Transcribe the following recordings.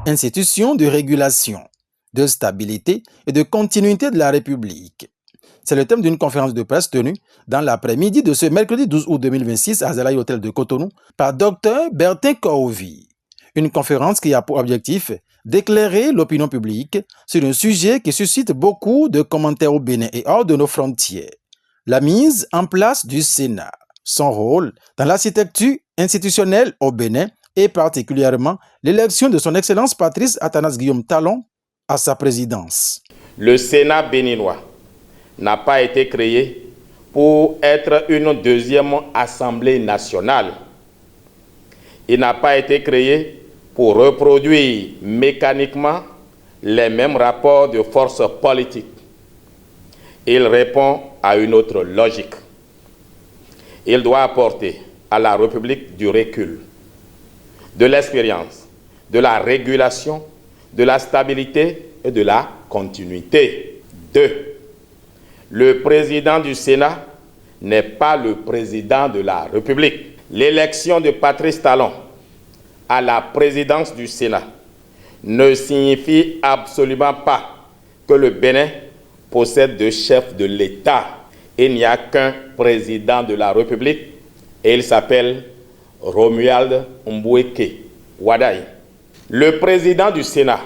institution de régulation, de stabilité et de continuité de la République. C'est le thème d'une conférence de presse tenue dans l'après-midi de ce mercredi 12 août 2026 à Zalaï Hôtel de Cotonou par Dr Bertin Korovi. Une conférence qui a pour objectif d'éclairer l'opinion publique sur un sujet qui suscite beaucoup de commentaires au Bénin et hors de nos frontières. La mise en place du Sénat, son rôle dans l'architecture institutionnelle au Bénin et particulièrement l'élection de son Excellence Patrice Athanas Guillaume Talon à sa présidence. Le Sénat béninois n'a pas été créé pour être une deuxième Assemblée nationale. Il n'a pas été créé pour reproduire mécaniquement les mêmes rapports de force politique. Il répond à une autre logique. Il doit apporter à la République du recul, de l'expérience, de la régulation, de la stabilité et de la continuité. 2. Le président du Sénat n'est pas le président de la République. L'élection de Patrice Talon à la présidence du Sénat ne signifie absolument pas que le Bénin possède deux chefs de l'État. Il n'y a qu'un président de la République et il s'appelle Romuald Mboueke Wadaï. Le président du Sénat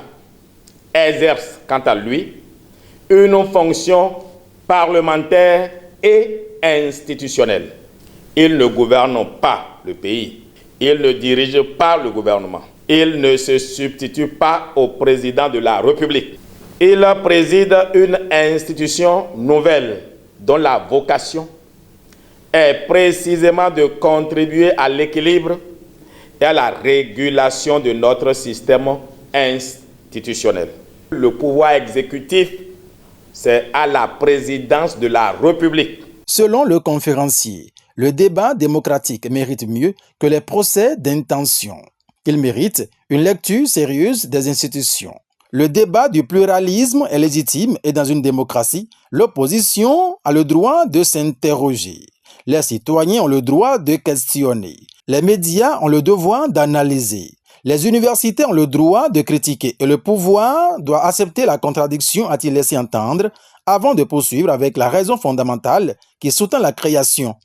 exerce, quant à lui, une fonction parlementaire et institutionnelle. Il ne gouverne pas le pays. Il ne dirige pas le gouvernement. Il ne se substitue pas au président de la République. Il préside une institution nouvelle dont la vocation est précisément de contribuer à l'équilibre et à la régulation de notre système institutionnel. Le pouvoir exécutif, c'est à la présidence de la République. Selon le conférencier, le débat démocratique mérite mieux que les procès d'intention. Il mérite une lecture sérieuse des institutions. Le débat du pluralisme est légitime et dans une démocratie, l'opposition a le droit de s'interroger. Les citoyens ont le droit de questionner. Les médias ont le devoir d'analyser. Les universités ont le droit de critiquer et le pouvoir doit accepter la contradiction, a-t-il laissé entendre, avant de poursuivre avec la raison fondamentale qui sous-tend la création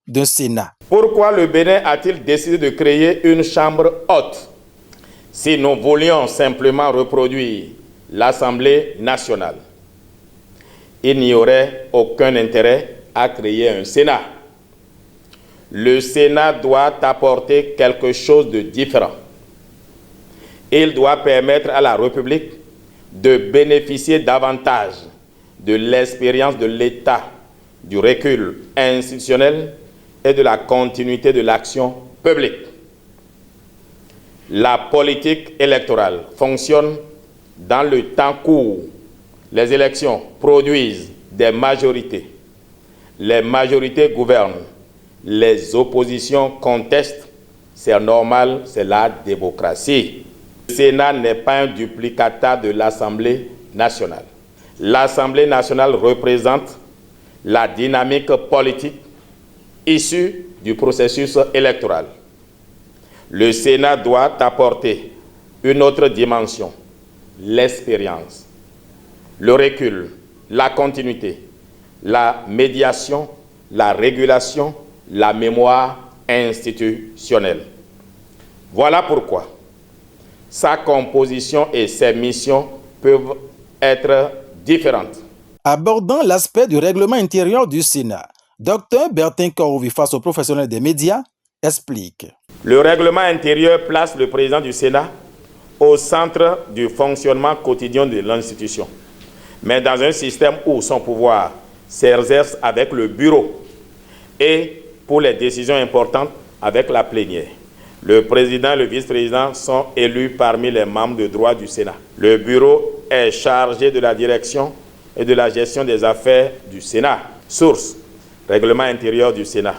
d'un Sénat. Pourquoi le Bénin a-t-il décidé de créer une chambre haute? Si nous voulions simplement reproduire l'Assemblée nationale, il n'y aurait aucun intérêt à créer un Sénat. Le Sénat doit apporter quelque chose de différent. Il doit permettre à la République de bénéficier davantage de l'expérience de l'État, du recul institutionnel et de la continuité de l'action publique. La politique électorale fonctionne dans le temps court. Les élections produisent des majorités. Les majorités gouvernent. Les oppositions contestent. C'est normal, c'est la démocratie. Le Sénat n'est pas un duplicata de l'Assemblée nationale. L'Assemblée nationale représente la dynamique politique issue du processus électoral. Le Sénat doit apporter une autre dimension, l'expérience, le recul, la continuité, la médiation, la régulation, la mémoire institutionnelle. Voilà pourquoi sa composition et ses missions peuvent être différentes. Abordant l'aspect du règlement intérieur du Sénat, Dr Bertin Korovi, face aux professionnels des médias, explique. Le règlement intérieur place le président du Sénat au centre du fonctionnement quotidien de l'institution, mais dans un système où son pouvoir s'exerce avec le bureau et pour les décisions importantes avec la plénière. Le président et le vice-président sont élus parmi les membres de droit du Sénat. Le bureau est chargé de la direction et de la gestion des affaires du Sénat. Source, règlement intérieur du Sénat,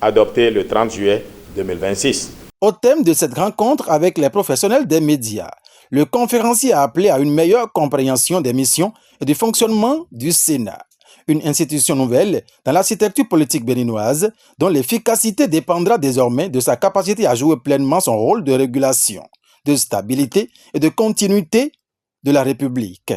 adopté le 30 juillet 2026. Au thème de cette rencontre avec les professionnels des médias, le conférencier a appelé à une meilleure compréhension des missions et du fonctionnement du Sénat, une institution nouvelle dans l'architecture politique béninoise dont l'efficacité dépendra désormais de sa capacité à jouer pleinement son rôle de régulation, de stabilité et de continuité de la République.